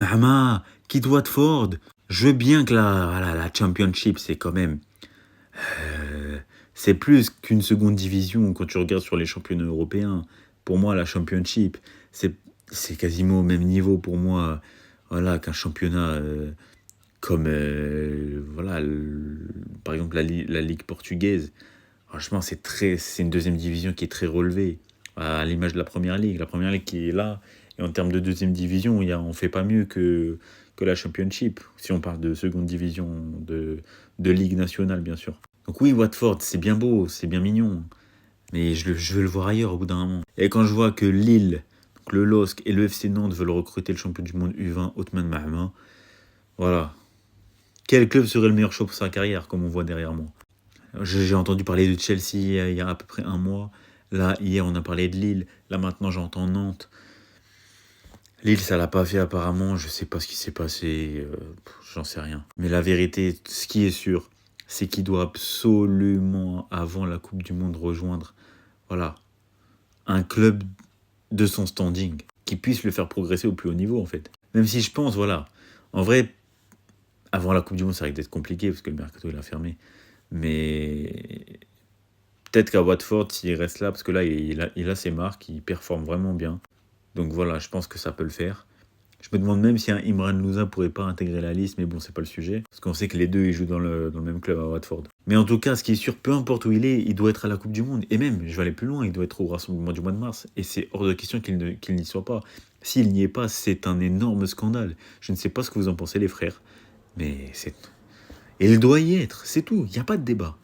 Brahma, quitte Watford. Je veux bien que la Championship, c'est quand même... euh, c'est plus qu'une seconde division quand tu regardes sur les championnats européens. Pour moi, la Championship, c'est, c'est quasiment au même niveau pour moi, voilà, qu'un championnat comme, voilà, par exemple, la Ligue portugaise. Franchement, c'est une deuxième division qui est très relevée, à l'image de la première ligue. La première ligue qui est là, et en termes de deuxième division, on fait pas mieux que la Championship, si on parle de seconde division de Ligue nationale, bien sûr. Donc oui, Watford, c'est bien beau, c'est bien mignon, mais je veux le voir ailleurs au bout d'un moment. Et quand je vois que Lille, donc le LOSC et le FC Nantes veulent recruter le champion du monde U20, Othman Mahma, voilà. Quel club serait le meilleur choix pour sa carrière, comme on voit derrière moi? J'ai entendu parler de Chelsea il y a à peu près un mois. Là, hier, on a parlé de Lille. Là, maintenant, j'entends Nantes. Lille, ça l'a pas fait apparemment. Je sais pas ce qui s'est passé. J'en sais rien. Mais la vérité, ce qui est sûr, c'est qu'il doit absolument, avant la Coupe du Monde, rejoindre, voilà, un club de son standing qui puisse le faire progresser au plus haut niveau, en fait. Même si je pense, voilà, en vrai, avant la Coupe du Monde, ça risque d'être compliqué parce que le mercato il a fermé. Mais peut-être qu'à Watford, s'il reste là, parce que là, il a ses marques, il performe vraiment bien. Donc voilà, je pense que ça peut le faire. Je me demande même si un Imran Louza pourrait pas intégrer la liste, mais bon, c'est pas le sujet. Parce qu'on sait que les deux, ils jouent dans le même club à Watford. Mais en tout cas, ce qui est sûr, peu importe où il doit être à la Coupe du Monde. Et même, je vais aller plus loin, il doit être au rassemblement du mois de mars. Et c'est hors de question qu'il n'y soit pas. S'il n'y est pas, c'est un énorme scandale. Je ne sais pas ce que vous en pensez, les frères. Mais c'est... Et il doit y être, c'est tout, il n'y a pas de débat.